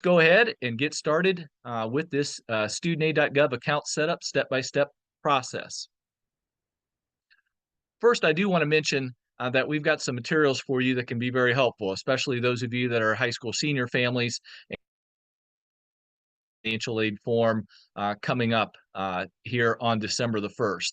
Go ahead and get started with this StudentAid.gov account setup step-by-step process. First, I do want to mention that we've got some materials for you that can be very helpful, especially those of you that are high school senior families. Financial aid form coming up here on December the 1st.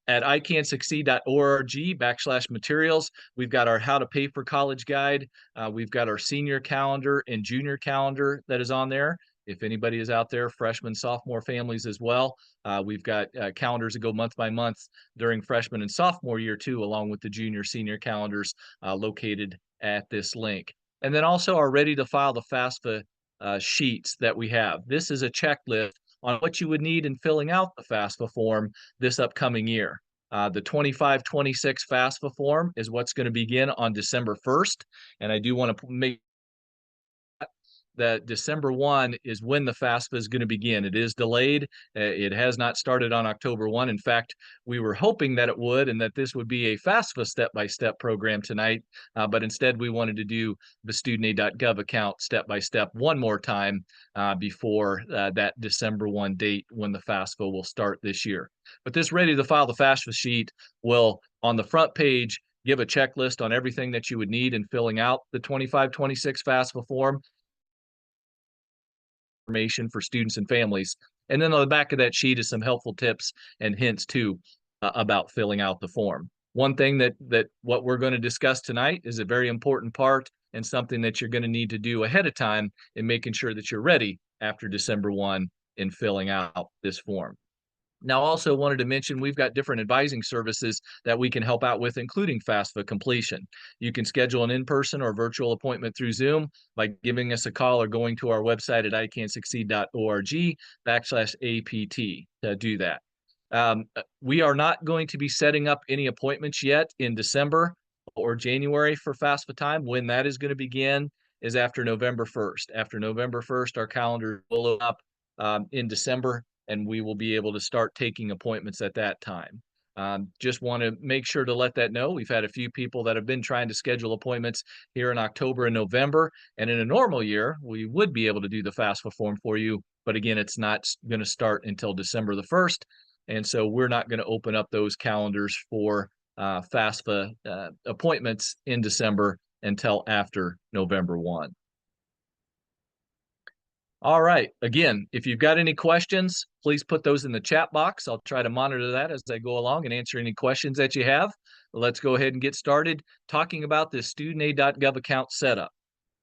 At icansucceed.org/materials, we've got our How to Pay for College guide. We've got our senior calendar and junior calendar that is on there. If anybody is out there, freshman, sophomore families as well, we've got calendars that go month by month during freshman and sophomore year too, along with the junior, senior calendars located at this link. And then also our Ready to File the FAFSA sheets that we have. This is a checklist on what you would need in filling out the FAFSA form this upcoming year. The 25-26 FAFSA form is what's going to begin on December 1st. And I do want to make that December 1 is when the FAFSA is going to begin. It is delayed. It has not started on October 1. In fact, we were hoping that it would and that this would be a FAFSA step-by-step program tonight, but instead we wanted to do the StudentAid.gov account step-by-step one more time before that December 1 date when the FAFSA will start this year. But this Ready to File the FAFSA sheet will, on the front page, give a checklist on everything that you would need in filling out the 25-26 FAFSA form, information for students and families. And then on the back of that sheet is some helpful tips and hints too about filling out the form. One thing that what we're going to discuss tonight is a very important part and something that you're going to need to do ahead of time in making sure that you're ready after December 1 in filling out this form. Now, also wanted to mention we've got different advising services that we can help out with, including FAFSA completion. You can schedule an in-person or virtual appointment through Zoom by giving us a call or going to our website at icansucceed.org/APT to do that. We are not going to be setting up any appointments yet in December or January for FAFSA time. When that is going to begin is after November 1st. After November 1st, our calendar will open up in December, and we will be able to start taking appointments at that time. Just want to make sure to let that know. We've had a few people that have been trying to schedule appointments here in October and November, and in a normal year, we would be able to do the FAFSA form for you, but again, it's not going to start until December the 1st, and so we're not going to open up those calendars for FAFSA appointments in December until after November 1. All right. Again, if you've got any questions, please put those in the chat box. I'll try to monitor that as I go along and answer any questions that you have. Let's go ahead and get started talking about this StudentAid.gov account setup.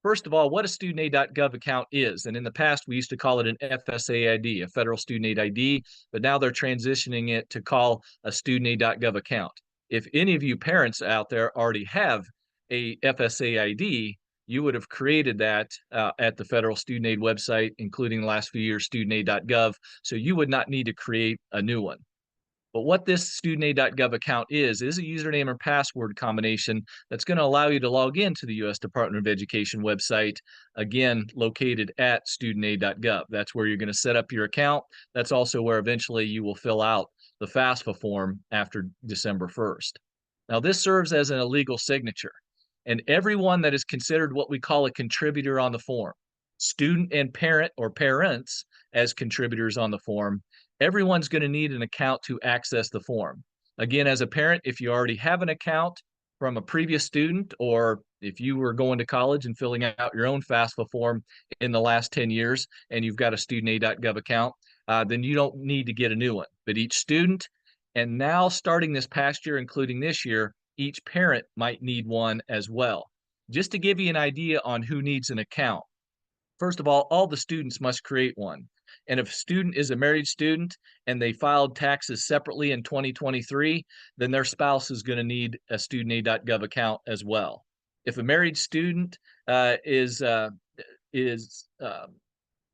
First of all, what a StudentAid.gov account is, and in the past we used to call it an FSA ID, a Federal Student Aid ID, but now they're transitioning it to call a StudentAid.gov account. If any of you parents out there already have a FSA ID, you would have created that at the Federal Student Aid website, including the last few years, StudentAid.gov, so you would not need to create a new one. But what this StudentAid.gov account is a username and password combination that's going to allow you to log into the U.S. Department of Education website, again, located at StudentAid.gov. That's where you're going to set up your account. That's also where eventually you will fill out the FAFSA form after December 1st. Now, this serves as an illegal signature, and everyone that is considered what we call a contributor on the form, student and parent or parents as contributors on the form, everyone's going to need an account to access the form. Again, as a parent, if you already have an account from a previous student, or if you were going to college and filling out your own FAFSA form in the last 10 years and you've got a StudentAid.gov account, then you don't need to get a new one. But each student, and now starting this past year, including this year, each parent might need one as well. Just to give you an idea on who needs an account, first of all the students must create one. And if a student is a married student and they filed taxes separately in 2023, then their spouse is going to need a StudentAid.gov account as well. If a married student is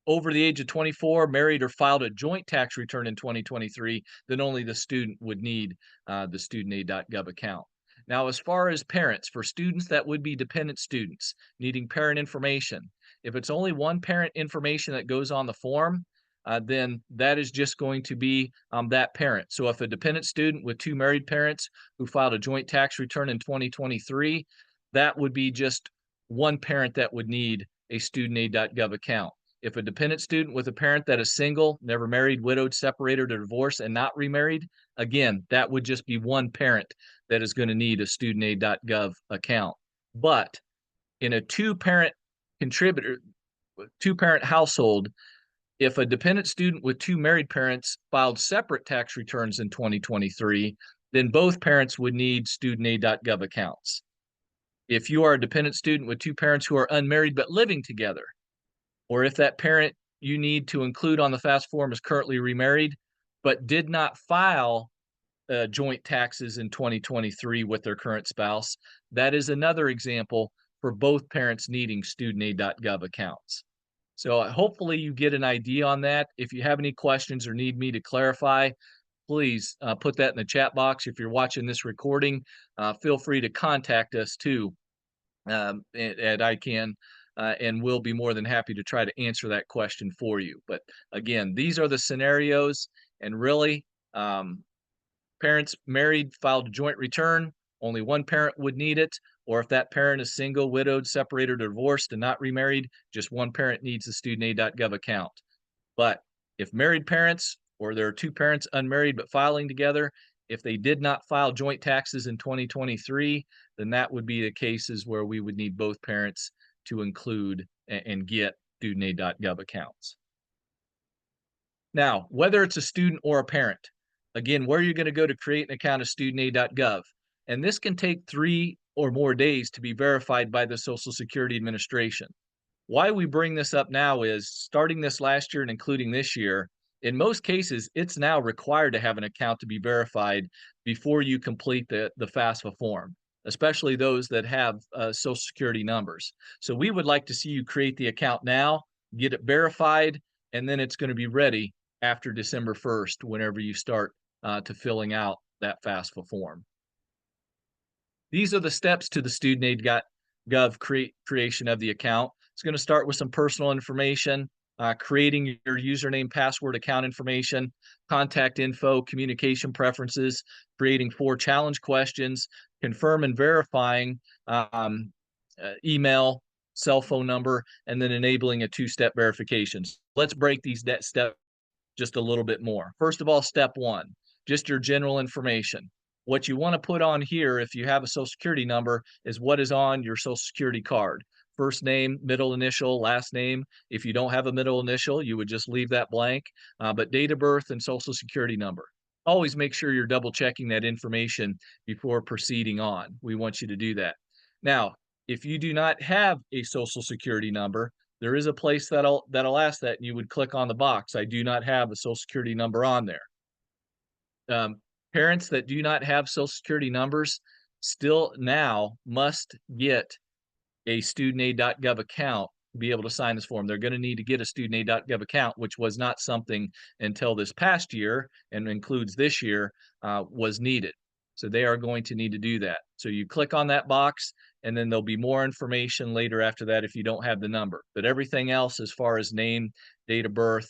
over the age of 24, married, or filed a joint tax return in 2023, then only the student would need the StudentAid.gov account. Now, as far as parents, for students that would be dependent students needing parent information, if it's only one parent information that goes on the form, then that is just going to be that parent. So if a dependent student with two married parents who filed a joint tax return in 2023, that would be just one parent that would need a StudentAid.gov account. If a dependent student with a parent that is single, never married, widowed, separated, or divorced, and not remarried, again, that would just be one parent that is going to need a StudentAid.gov account. But in a two-parent household, if a dependent student with two married parents filed separate tax returns in 2023, then both parents would need StudentAid.gov accounts. If you are a dependent student with two parents who are unmarried but living together, or if that parent you need to include on the FAFSA form is currently remarried but did not file joint taxes in 2023 with their current spouse, that is another example for both parents needing StudentAid.gov accounts. So hopefully you get an idea on that. If you have any questions or need me to clarify, please put that in the chat box. If you're watching this recording, feel free to contact us too at ICANN, and we'll be more than happy to try to answer that question for you. But again, these are the scenarios, and really, parents married filed a joint return, only one parent would need it, or if that parent is single, widowed, separated, or divorced and not remarried, just one parent needs a StudentAid.gov account. But if married parents, or there are two parents unmarried but filing together, if they did not file joint taxes in 2023, then that would be the cases where we would need both parents to include and get StudentAid.gov accounts. Now, whether it's a student or a parent, again, where you're going to go to create an account is StudentAid.gov. And this can take 3 or more days to be verified by the Social Security Administration. Why we bring this up now is, starting this last year and including this year, in most cases, it's now required to have an account to be verified before you complete the FAFSA form, especially those that have Social Security numbers. So we would like to see you create the account now, get it verified, and then it's going to be ready after December 1st, whenever you start to filling out that FAFSA form. These are the steps to the StudentAid.gov creation of the account. It's going to start with some personal information, creating your username, password, account information, contact info, communication preferences, creating 4 challenge questions, confirm and verifying email, cell phone number, and then enabling a 2-step verification. Let's break these steps just a little bit more. First of all, step 1, just your general information. What you want to put on here, if you have a Social Security number, is what is on your Social Security card. First name, middle initial, last name. If you don't have a middle initial, you would just leave that blank, but date of birth and Social Security number. Always make sure you're double checking that information before proceeding on. We want you to do that. Now, if you do not have a Social Security number, there is a place that'll ask that, and you would click on the box, I do not have a Social Security number on there. Parents that do not have Social Security numbers still now must get a StudentAid.gov account to be able to sign this form. They're going to need to get a StudentAid.gov account, which was not something until this past year, and includes this year, was needed. So they are going to need to do that. So you click on that box, and then there'll be more information later after that if you don't have the number. But everything else, as far as name, date of birth,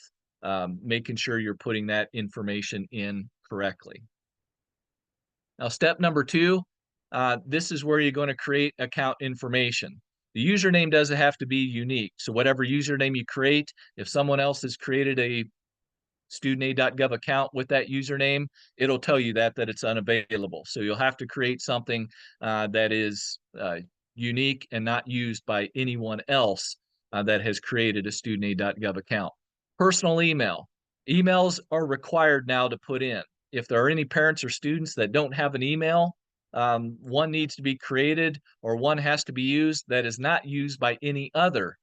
making sure you're putting that information in correctly. Now, step number 2, this is where you're going to create account information. The username doesn't have to be unique. So whatever username you create, if someone else has created a StudentAid.gov account with that username, it'll tell you that it's unavailable. So you'll have to create something that is unique and not used by anyone else that has created a StudentAid.gov account. Personal email. Emails are required now to put in. If there are any parents or students that don't have an email, one needs to be created, or one has to be used that is not used by any other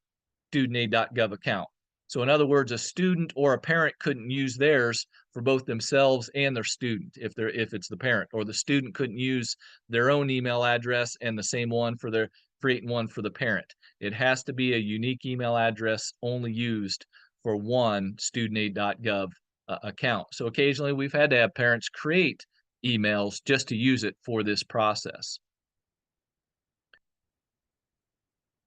StudentAid.gov account. So in other words, a student or a parent couldn't use theirs for both themselves and their student if it's the parent, or the student couldn't use their own email address and the same one for creating one for the parent. It has to be a unique email address only used for one StudentAid.gov account. So occasionally we've had to have parents create emails just to use it for this process.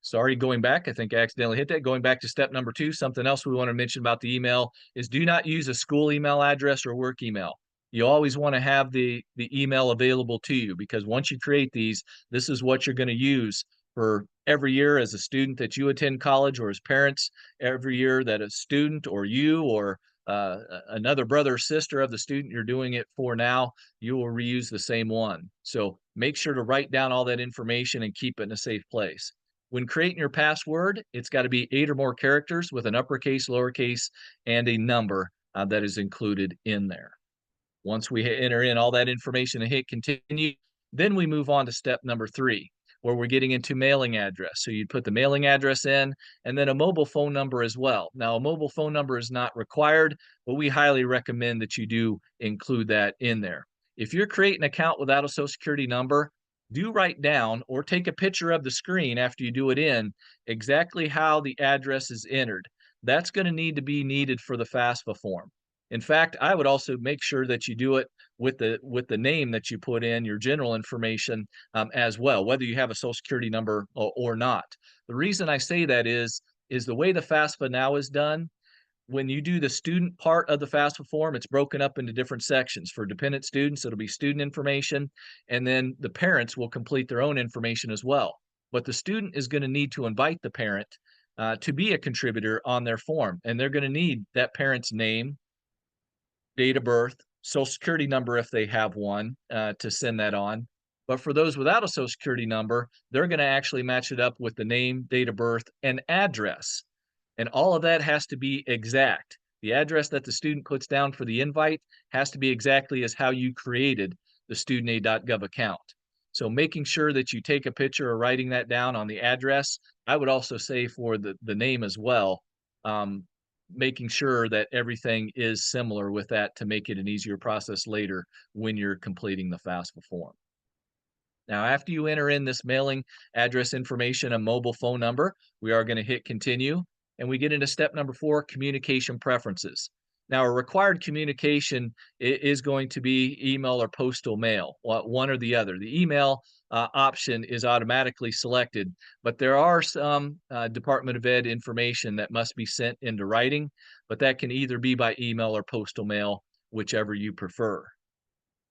Sorry, going back, I think I accidentally hit that. Going back to step number 2, something else we want to mention about the email is, do not use a school email address or work email. You always want to have the email available to you, because once you create these, this is what you're going to use for every year as a student that you attend college, or as parents, every year that a student or you or another brother or sister of the student you're doing it for now, you will reuse the same one. So make sure to write down all that information and keep it in a safe place. When creating your password, it's got to be 8 or more characters with an uppercase, lowercase, and a number that is included in there. Once we enter in all that information and hit continue, then we move on to step number 3, where we're getting into mailing address. So you'd put the mailing address in and then a mobile phone number as well. Now, a mobile phone number is not required, but we highly recommend that you do include that in there. If you're creating an account without a social security number, do write down or take a picture of the screen after you do it in exactly how the address is entered. That's going to need to be needed for the FAFSA form. In fact, I would also make sure that you do it with the name that you put in, your general information as well, whether you have a social security number or not. The reason I say that is the way the FAFSA now is done. When you do the student part of the FAFSA form, it's broken up into different sections. For dependent students, it'll be student information, and then the parents will complete their own information as well. But the student is going to need to invite the parent to be a contributor on their form, and they're going to need that parent's name, date of birth, social security number if they have one, to send that on. But for those without a social security number, they're going to actually match it up with the name, date of birth, and address. And all of that has to be exact. The address that the student puts down for the invite has to be exactly as how you created the StudentAid.gov account. So making sure that you take a picture or writing that down on the address. I would also say for the name as well, making sure that everything is similar with that to make it an easier process later when you're completing the FAFSA form. Now, after you enter in this mailing address information and mobile phone number, we are going to hit continue, and we get into step number 4, communication preferences. Now, a required communication is going to be email or postal mail, one or the other. The email option is automatically selected, but there are some Department of Ed information that must be sent into writing, but that can either be by email or postal mail, whichever you prefer.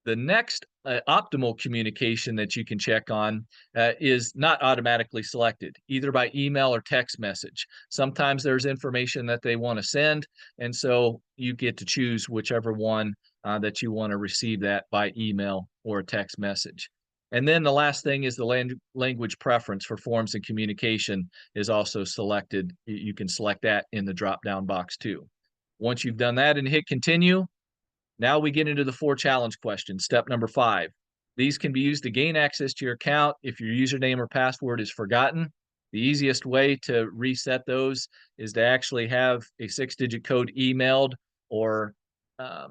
The next optimal communication that you can check on is not automatically selected, either by email or text message. Sometimes there's information that they want to send, and so you get to choose whichever one that you want to receive that by email or a text message. And then the last thing is the language preference for forms and communication is also selected. You can select that in the drop-down box too. Once you've done that and hit continue, now we get into the 4 challenge questions. Step number 5. These can be used to gain access to your account if your username or password is forgotten. The easiest way to reset those is to actually have a 6-digit code emailed or a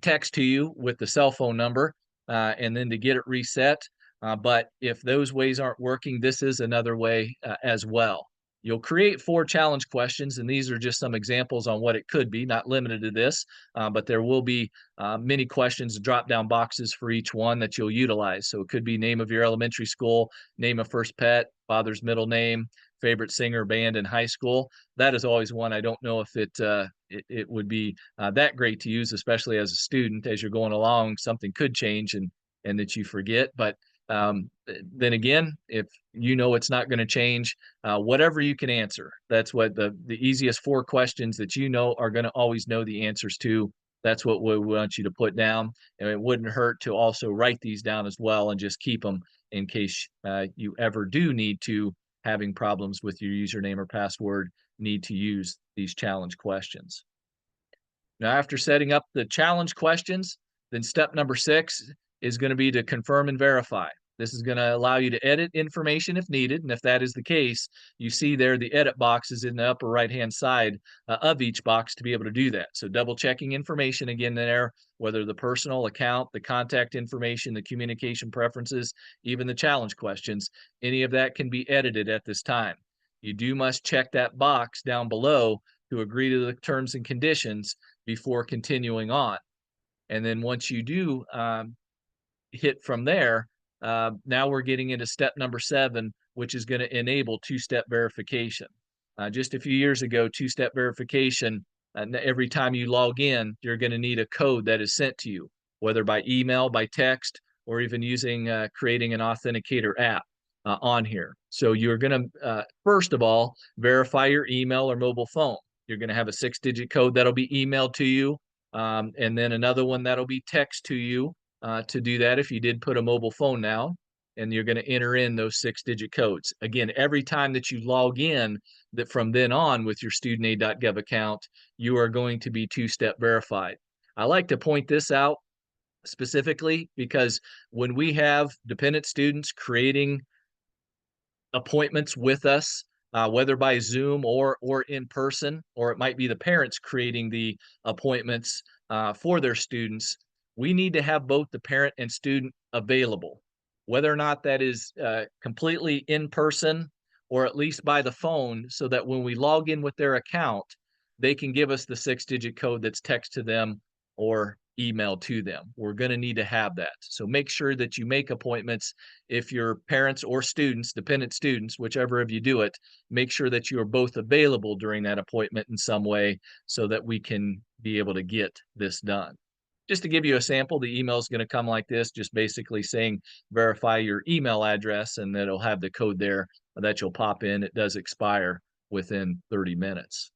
text to you with the cell phone number, and then to get it reset. But if those ways aren't working, this is another way as well. You'll create 4 challenge questions, and these are just some examples on what it could be, not limited to this, but there will be many questions, drop-down boxes for each one that you'll utilize. So it could be name of your elementary school, name of first pet, father's middle name, favorite singer, band in high school. That is always one I don't know if it would be that great to use, especially as a student. As you're going along, something could change and that you forget. But then again, if you know it's not going to change, whatever you can answer. That's what the easiest 4 questions that you know are going to always know the answers to. That's what we want you to put down. And it wouldn't hurt to also write these down as well and just keep them in case you ever do need to, having problems with your username or password, need to use these challenge questions. Now, after setting up the challenge questions, then step number 6 is going to be to confirm and verify. This is going to allow you to edit information if needed, and if that is the case, you see there the edit box is in the upper right-hand side of each box to be able to do that. So double checking information again there, whether the personal account, the contact information, the communication preferences, even the challenge questions, any of that can be edited at this time. You must check that box down below to agree to the terms and conditions before continuing on. And then once you do hit from there, now we're getting into step number 7, which is going to enable 2-step verification. Just a few years ago, 2-step verification, every time you log in, you're going to need a code that is sent to you, whether by email, by text, or even using creating an authenticator app. on here. So you're going to, first of all, verify your email or mobile phone. You're going to have a 6-digit code that'll be emailed to you, and then another one that'll be text to you to do that if you did put a mobile phone now. And you're going to enter in those 6-digit codes. Again, every time that you log in, that from then on with your StudentAid.gov account, you are going to be two-step verified. I like to point this out specifically because when we have dependent students creating appointments with us, whether by Zoom or in person, or it might be the parents creating the appointments for their students, we need to have both the parent and student available, whether or not that is completely in person or at least by the phone, so that when we log in with their account, they can give us the 6-digit code that's text to them or email to them. We're going to need to have that. So make sure that you make appointments. If your parents or students, dependent students, whichever of you do it, make sure that you are both available during that appointment in some way so that we can be able to get this done. Just to give you a sample, the email is going to come like this, just basically saying verify your email address, and then it'll have the code there that you'll pop in. It does expire within 30 minutes.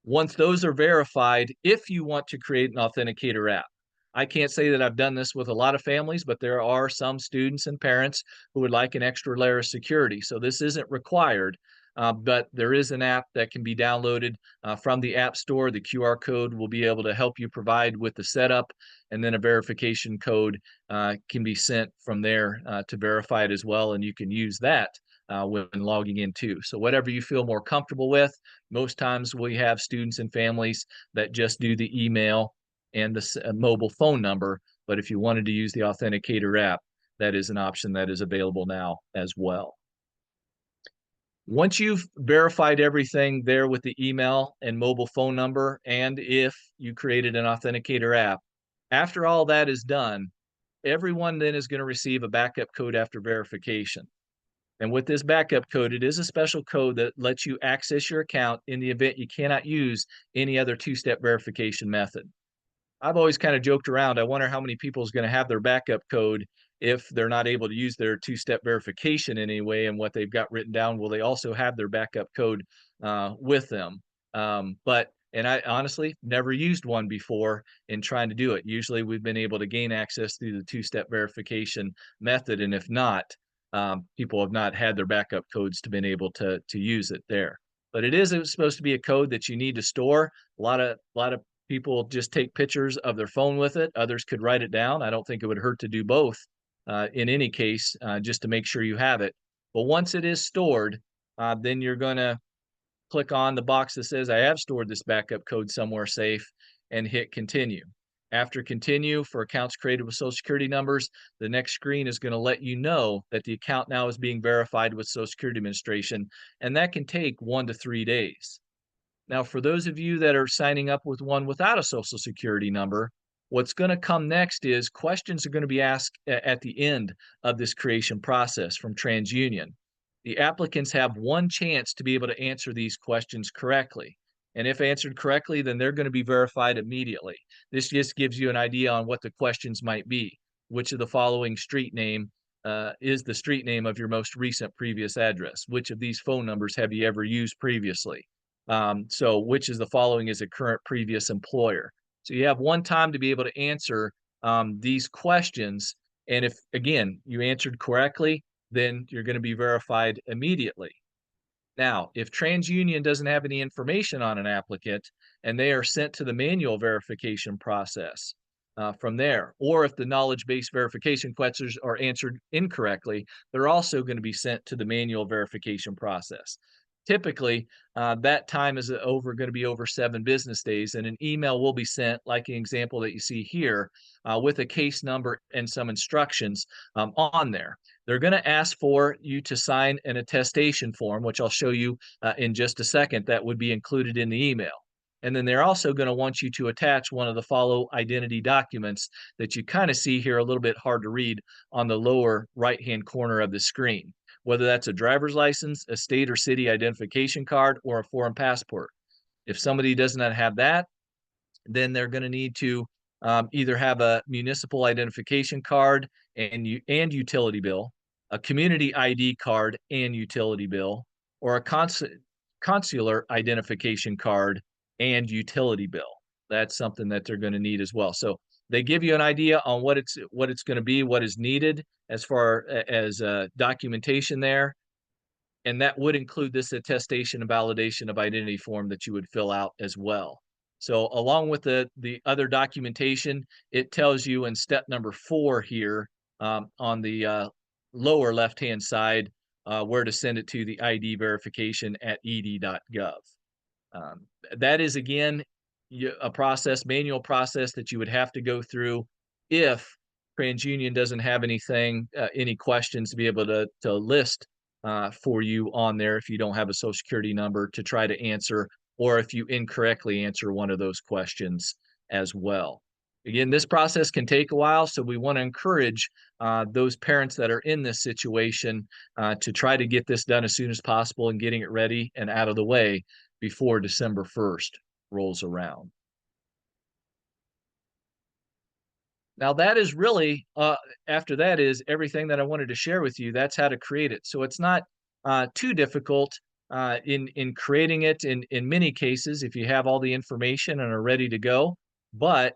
Once those are verified, if you want to create an authenticator app, I can't say that I've done this with a lot of families, but there are some students and parents who would like an extra layer of security. So this isn't required, but there is an app that can be downloaded from the App Store. The QR code will be able to help you provide with the setup, and then a verification code can be sent from there to verify it as well, and you can use that when logging in too. So whatever you feel more comfortable with. Most times we have students and families that just do the email and the mobile phone number, but if you wanted to use the Authenticator app, that is an option that is available now as well. Once you've verified everything there with the email and mobile phone number, and if you created an Authenticator app, after all that is done, everyone then is going to receive a backup code after verification. And with this backup code, it is a special code that lets you access your account in the event you cannot use any other two-step verification method. I've always kind of joked around. I wonder how many people is going to have their backup code if they're not able to use their two-step verification in any way, and what they've got written down, will they also have their backup code with them? And I honestly never used one before in trying to do it. Usually we've been able to gain access through the two-step verification method, and if not, people have not had their backup codes to been able to use it there. But it is supposed to be a code that you need to store. A lot of people just take pictures of their phone with it. Others could write it down. I don't think it would hurt to do both in any case, just to make sure you have it. But once it is stored, then you're going to click on the box that says I have stored this backup code somewhere safe and hit continue. After continue for accounts created with Social Security numbers, the next screen is going to let you know that the account now is being verified with Social Security Administration, and that can take 1 to 3 days. Now, for those of you that are signing up with one without a Social Security number, what's going to come next is questions are going to be asked at the end of this creation process from TransUnion. The applicants have one chance to be able to answer these questions correctly. And if answered correctly, then they're going to be verified immediately. This just gives you an idea on what the questions might be. Which of the following street name is the street name of your most recent previous address? Which of these phone numbers have you ever used previously? So which is the following is a current previous employer? So you have one time to be able to answer these questions. And if, again, you answered correctly, then you're going to be verified immediately. Now, if TransUnion doesn't have any information on an applicant and they are sent to the manual verification process from there, or if the knowledge-based verification questions are answered incorrectly, they're also going to be sent to the manual verification process. Typically, that time is going to be over 7 business days, and an email will be sent, like an example that you see here, with a case number and some instructions on there. They're going to ask for you to sign an attestation form, which I'll show you in just a second. That would be included in the email. And then they're also going to want you to attach one of the follow identity documents that you kind of see here, a little bit hard to read, on the lower right-hand corner of the screen, whether that's a driver's license, a state or city identification card, or a foreign passport. If somebody does not have that, then they're going to need to either have a municipal identification card and utility bill, a community ID card and utility bill, or a consular identification card and utility bill. That's something that they're going to need as well. So they give you an idea on what it's going to be, what is needed as far as documentation there, and that would include this attestation and validation of identity form that you would fill out as well. So along with the other documentation, it tells you in step number 4 here, on the lower left-hand side, where to send it to the ID verification at ed.gov. Um, that is, again, a manual process that you would have to go through if TransUnion doesn't have any questions to be able to list for you on there if you don't have a Social Security number to try to answer, or if you incorrectly answer one of those questions as well. Again, this process can take a while, so we want to encourage those parents that are in this situation to try to get this done as soon as possible and getting it ready and out of the way before December 1st rolls around. Now that is really, after that is everything that I wanted to share with you. That's how to create it. So it's not too difficult in creating it in many cases if you have all the information and are ready to go. But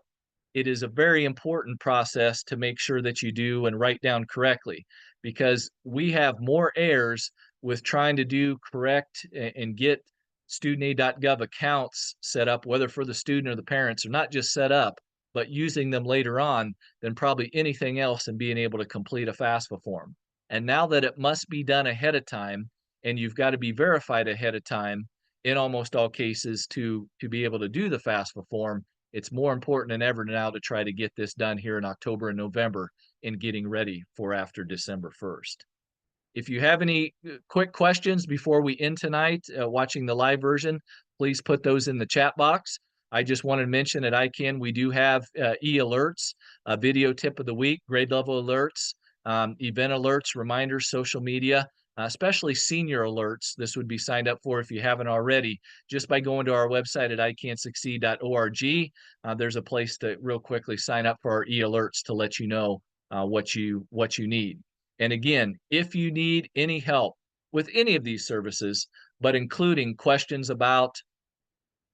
it is a very important process to make sure that you do and write down correctly, because we have more errors with trying to do correct and get StudentAid.gov accounts set up, whether for the student or the parents, or not just set up, but using them later on, than probably anything else in being able to complete a FAFSA form. And now that it must be done ahead of time, and you've got to be verified ahead of time in almost all cases to be able to do the FAFSA form, it's more important than ever now to try to get this done here in October and November and getting ready for after December 1st. If you have any quick questions before we end tonight, watching the live version, please put those in the chat box. I just wanted to mention at ICANN, we do have e-alerts, video tip of the week, grade level alerts, event alerts, reminders, social media, especially senior alerts. This would be signed up for if you haven't already, just by going to our website at icansucceed.org. There's a place to real quickly sign up for our e-alerts to let you know what you need. And again, if you need any help with any of these services, but including questions about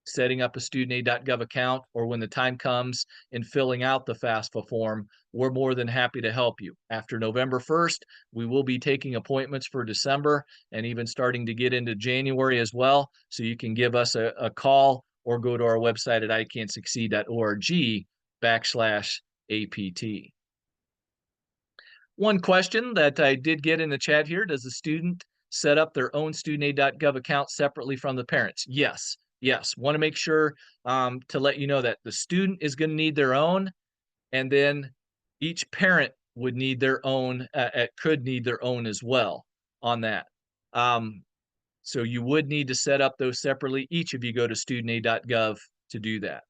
setting up a StudentAid.gov account, or when the time comes in filling out the FAFSA form, we're more than happy to help you. After November 1st, we will be taking appointments for December and even starting to get into January as well. So you can give us a call or go to our website at icansucceed.org/APT. One question that I did get in the chat here: does the student set up their own StudentAid.gov account separately from the parents? Yes. Want to make sure to let you know that the student is going to need their own, and then each parent would need their own, could need their own as well on that. So you would need to set up those separately. Each of you go to StudentAid.gov to do that.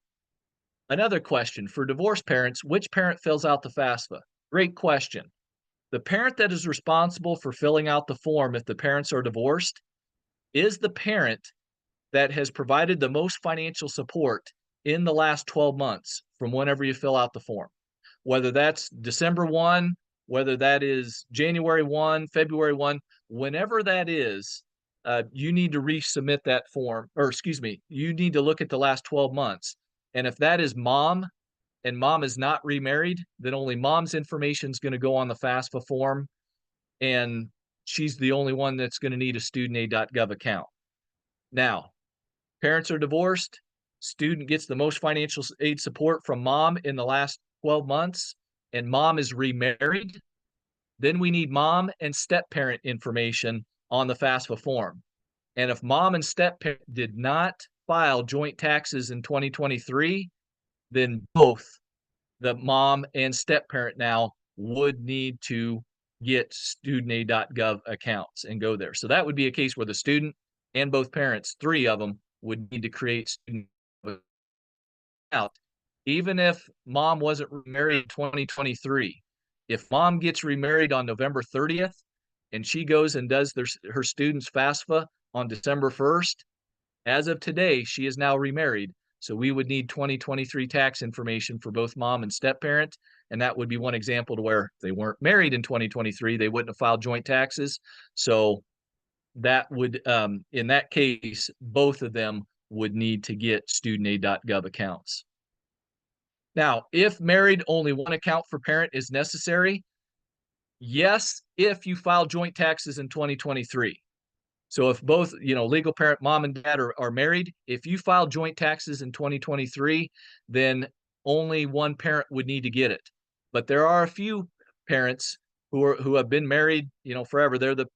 Another question: for divorced parents, which parent fills out the FAFSA? Great question. The parent that is responsible for filling out the form, if the parents are divorced, is the parent that has provided the most financial support in the last 12 months from whenever you fill out the form. Whether that's December 1, whether that is January 1, February 1, whenever that is, you need to resubmit that form, or excuse me, you need to look at the last 12 months. And if that is mom, and mom is not remarried, then only mom's information is going to go on the FAFSA form, and she's the only one that's going to need a StudentAid.gov account. Now, parents are divorced, student gets the most financial aid support from mom in the last 12 months, and mom is remarried, then we need mom and step-parent information on the FAFSA form. And if mom and step-parent did not file joint taxes in 2023, then both the mom and step-parent now would need to get StudentAid.gov accounts and go there. So that would be a case where the student and both parents, 3 of them, would need to create student account, even if mom wasn't remarried in 2023. If mom gets remarried on November 30th and she goes and does her student's FAFSA on December 1st, as of today, she is now remarried. So we would need 2023 tax information for both mom and step-parent. And that would be one example to where they weren't married in 2023, they wouldn't have filed joint taxes. So that would, in that case, both of them would need to get StudentAid.gov accounts. Now, if married, only one account for parent is necessary. Yes, if you file joint taxes in 2023. So if both, legal parent, mom and dad are married, if you file joint taxes in 2023, then only one parent would need to get it. But there are a few parents who have been married, forever. They're the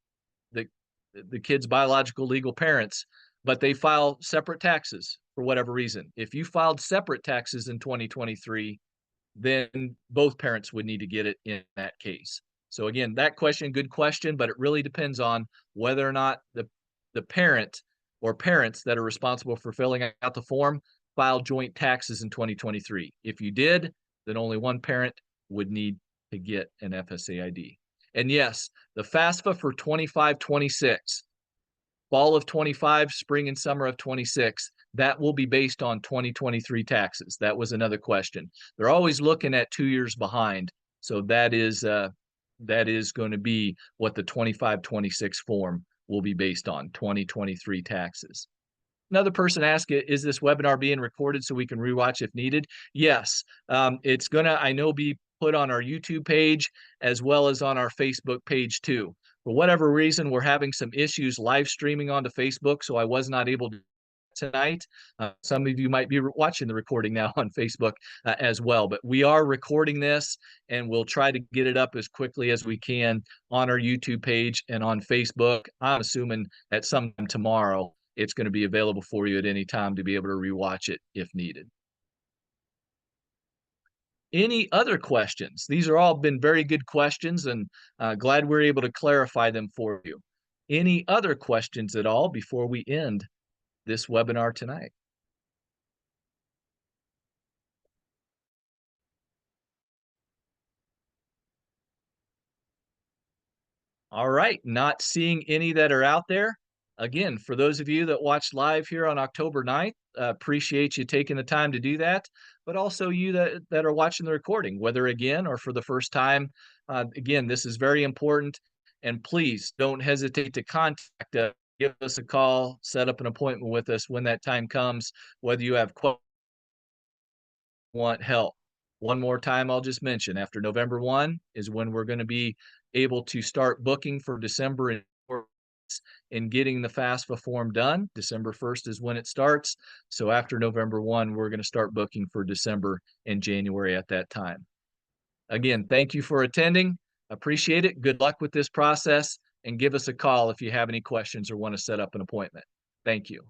the kid's biological legal parents, but they file separate taxes for whatever reason. If you filed separate taxes in 2023, then both parents would need to get it in that case. So again, that question, good question, but it really depends on whether or not the parent or parents that are responsible for filling out the form filed joint taxes in 2023. If you did, then only one parent would need to get an FSA ID. And yes, the FAFSA for 25-26, fall of 25, spring and summer of 26, that will be based on 2023 taxes. That was another question. They're always looking at 2 years behind. So that is going to be what the 25-26 form will be based on, 2023 taxes. Another person asked, is this webinar being recorded so we can rewatch if needed? Yes, it's gonna, I know, be put on our YouTube page as well as on our Facebook page too. For whatever reason, we're having some issues live streaming onto Facebook, so I was not able to tonight. Some of you might be watching the recording now on Facebook as well, but we are recording this and we'll try to get it up as quickly as we can on our YouTube page and on Facebook. I'm assuming at some time tomorrow it's going to be available for you at any time to be able to rewatch it if needed. Any other questions? These are all been very good questions, and glad we're able to clarify them for you. Any other questions at all before we end this webinar tonight? All right, not seeing any that are out there. Again, for those of you that watched live here on October 9th, appreciate you taking the time to do that, but also you that are watching the recording, whether again or for the first time. Again, this is very important, and please don't hesitate to contact us, give us a call, set up an appointment with us when that time comes, whether you have questions, want help. One more time, I'll just mention, after November 1 is when we're going to be able to start booking for December and getting the FAFSA form done. December 1st is when it starts. So after November 1, we're going to start booking for December and January at that time. Again, thank you for attending. Appreciate it. Good luck with this process, and give us a call if you have any questions or want to set up an appointment. Thank you.